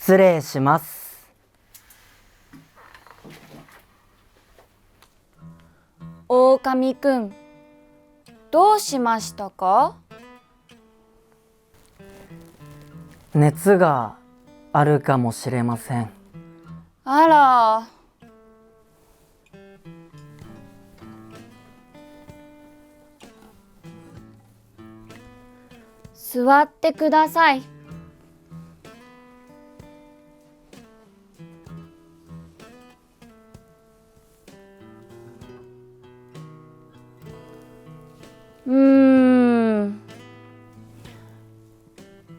失礼します。狼くん、どうしましたか？熱があるかもしれません。あら。座ってください。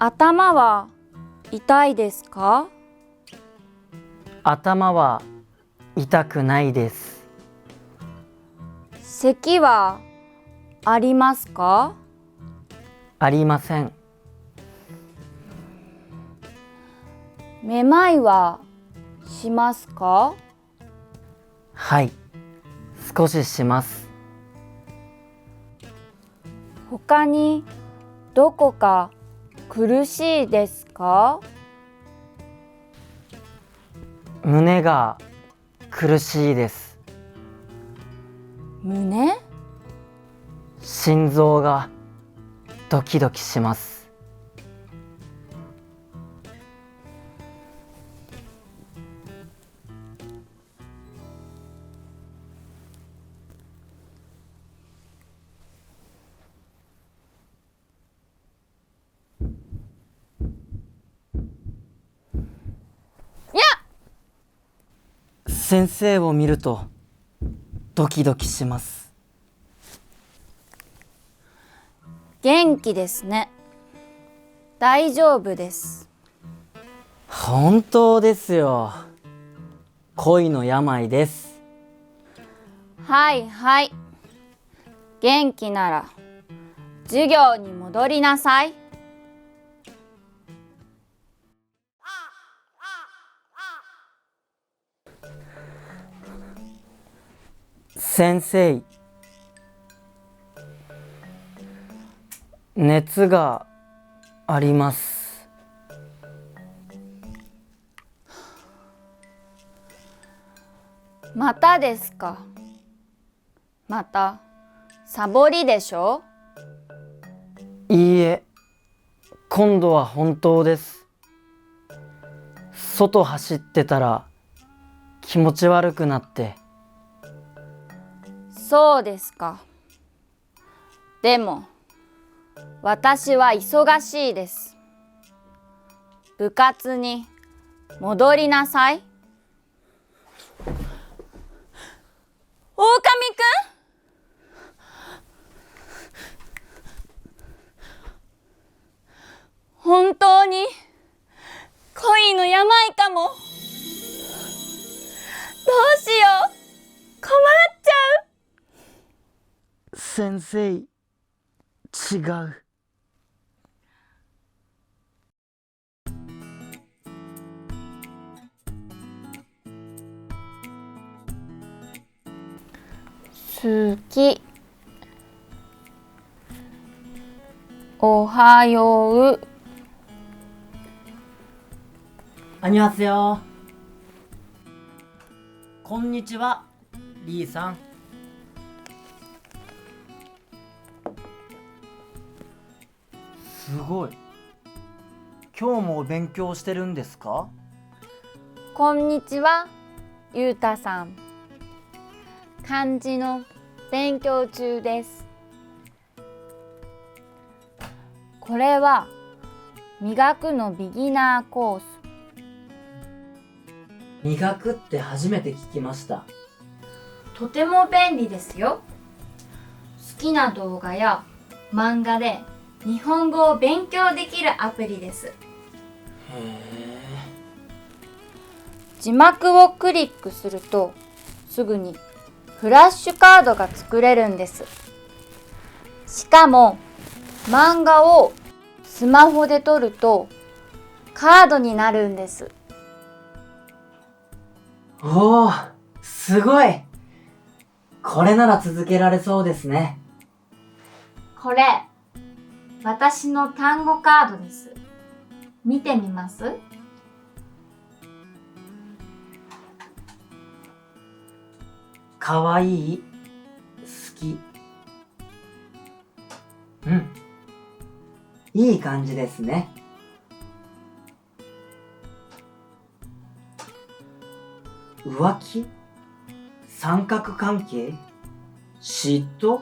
頭は痛いですか？頭は痛くないです。咳はありますか？ありません。めまいはしますか？はい、少しします。他にどこか苦しいですか？胸が苦しいです。胸？心臓がドキドキします。先生を見るとドキドキします。元気ですね。大丈夫です。本当ですよ。恋の病です。はいはい。元気なら授業に戻りなさい。先生、熱があります。またですか。またサボりでしょ。いいえ、今度は本当です。外走ってたら気持ち悪くなって。そうですか。でも私は忙しいです。部活に戻りなさい。狼くん？本当に恋の病かも。どうしよう。困っちゃう。先生、違う。好き。おはよう。こんにちは。こんにちは、リーさん。すごい。今日も勉強してるんですか？こんにちは、ゆうたさん。漢字の勉強中です。これは磨くのビギナーコース。磨くって初めて聞きました。とても便利ですよ。好きな動画や漫画で日本語を勉強できるアプリです。へえ。字幕をクリックするとすぐにフラッシュカードが作れるんです。しかも漫画をスマホで撮るとカードになるんです。おお、すごい。これなら続けられそうですね。これ、私の単語カードです。見てみます？かわいい、好き。うん。いい感じですね。浮気、三角関係、嫉妬、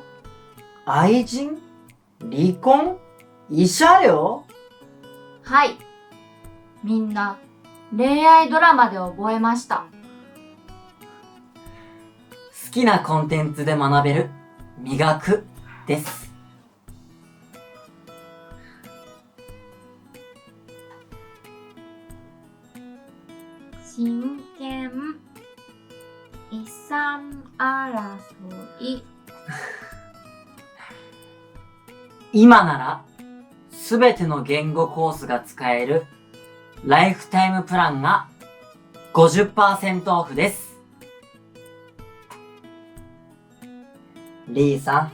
愛人、離婚、慰謝料。はい。みんな恋愛ドラマで覚えました。好きなコンテンツで学べる、磨くです。真剣遺産争い。今ならすべての言語コースが使えるライフタイムプランが 50% オフです。リーさん、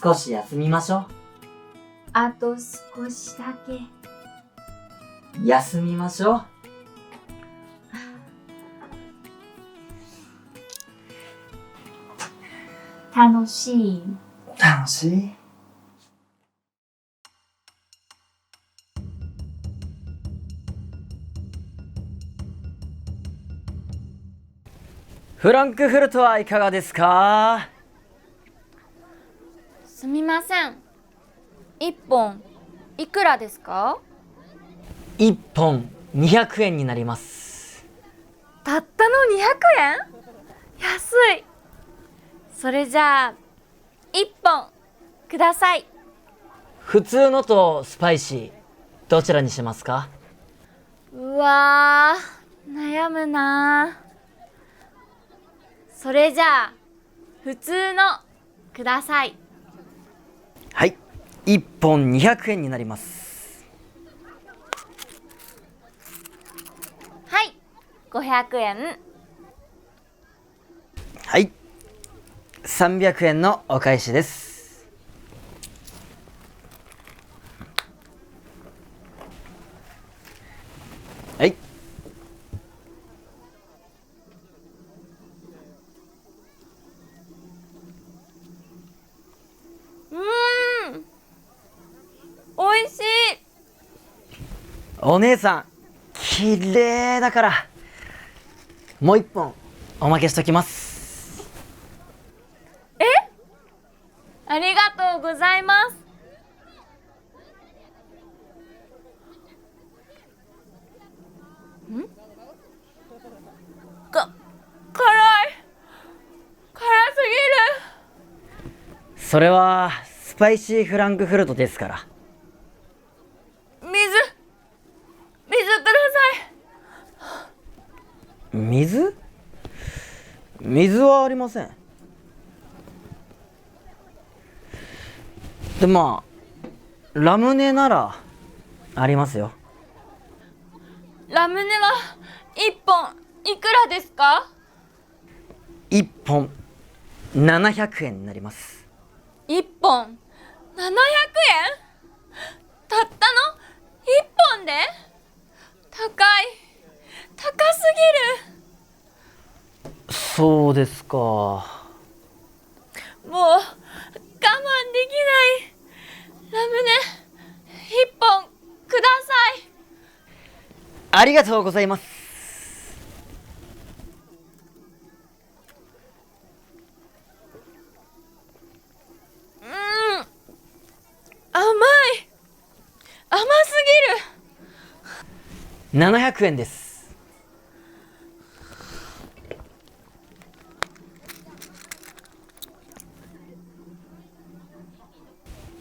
少し休みましょう。あと少しだけ。休みましょう。楽しい。楽しい。フランクフルトはいかがですか？すみません。1本いくらですか1本200円になります。たったの200円？安い。それじゃあ1本ください。普通のとスパイシー、どちらにしますか？うわー、悩むな。それじゃあ普通のください。はい、1本200円になります。はい、500円。はい、300円のお返しです。はい。おいしい。お姉さん、綺麗だから、もう1本おまけしときます。ありがとうございます。辛い。辛すぎる。それはスパイシーフランクフルトですから。水ください。水？水はありません。で、まあラムネならありますよ。ラムネは1本いくらですか1本700円になります。？1本700円？たったの1本で？高すぎる。そうですか。もう我慢できない。ラムネ1本ください。ありがとうございます。甘すぎる。700円です。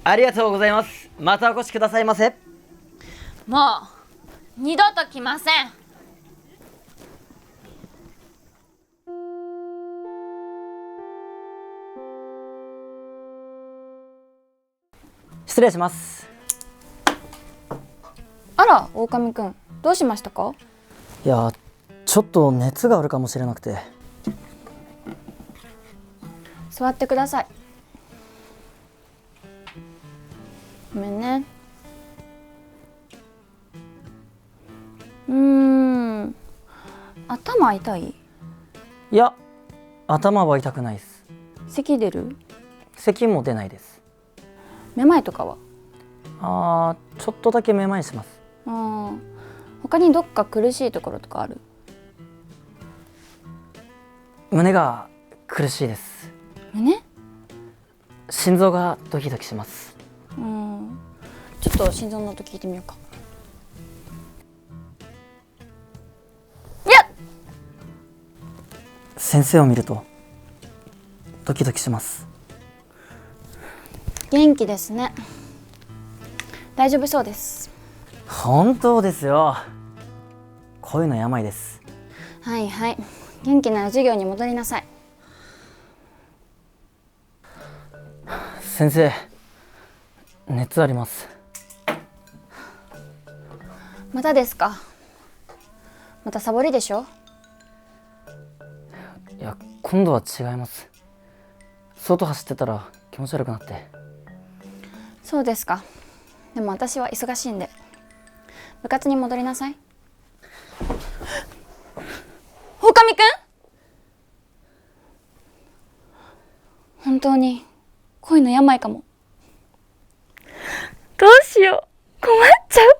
ありがとうございます。またお越しくださいませ。もう二度と来ません。失礼します。あら、狼くん、どうしましたか？いや、ちょっと熱があるかもしれなくて。座ってください。ごめんね。頭痛い？いや、頭は痛くないです。咳出る？咳も出ないです。めまいとかは？ちょっとだけめまいします。他にどっか苦しいところとかある？胸が苦しいです。胸？心臓がドキドキします。ちょっと心臓の音聞いてみようか。いや、先生を見るとドキドキします。元気ですね。大丈夫そうです。本当ですよ。恋の病です。はいはい、元気なら授業に戻りなさい。先生、熱あります。またですか？またサボりでしょ？いや、今度は違います。外走ってたら気持ち悪くなって。そうですか。でも私は忙しいんで部活に戻りなさい。ほかみくん、本当に恋の病かも。どうしよう、困っちゃう。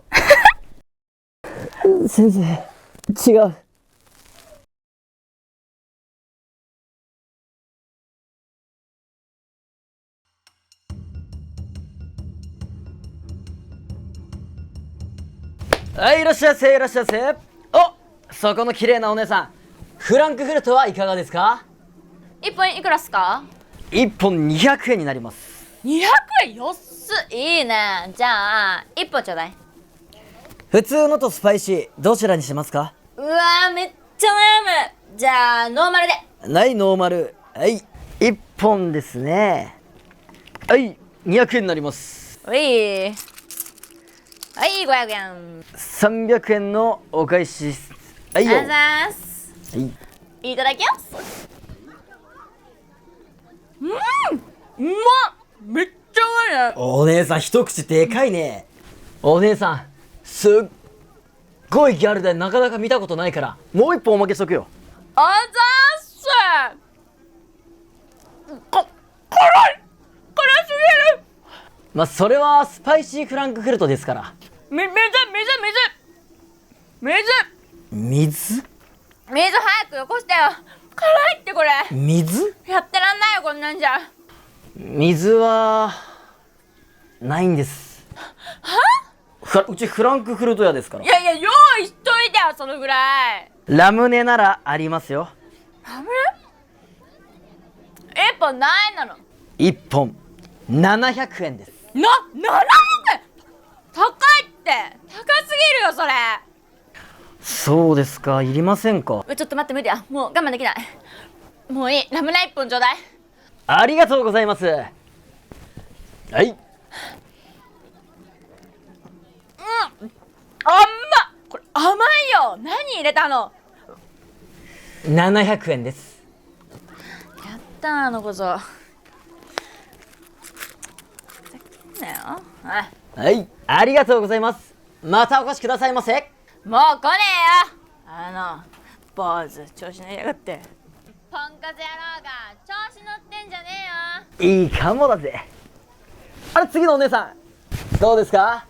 先生、違う。はい、いらっしゃいませ、いらっしゃいませ。お、そこの綺麗なお姉さん、フランクフルトはいかがですか？一本いくらっすか1本200円になります。？200円？安っ。いいね。じゃあ一本ちょうだい。普通のとスパイシー、どちらにしますか？うわー、めっちゃ悩む。じゃあノーマルで。ない、ノーマル。はい、1本ですね。はい、200円になります。おい、はい、500円。300円のお返し。はいよ。あざーす。はい。いただきます。うまっ、めっちゃうまいね。お姉さん、一口でかいね。お姉さん、すっごいギャルでなかなか見たことないから、もう一本おまけしとくよ。あざーす。辛いすぎる。まあ、それはスパイシーフランクフルトですから。水水？早くよこしてよ。辛いってこれ。水？やってらんないよこんなんじゃ。水はないんです。うちフランクフルト屋ですから。いやいや、用意しといてよ、そのぐらい。ラムネならありますよ。ラムネ？一本何円なの1本700円です。700円？高いって。高すぎるよそれ。そうですか、いりませんか？ちょっと待って、無理や、もう我慢できない。もういい、ラムネ1本ちょうだい。ありがとうございます。はい。甘っ。これ甘いよ。何入れたの700円です。やったー、あのこそ。ふざけんなよ。はい、ありがとうございます。またお越しくださいませ。もう来ねえよ。坊主調子乗りやがって。ポンコツ野郎が調子乗ってんじゃねえよ。いいかもだぜ。あれ、次のお姉さんどうですか？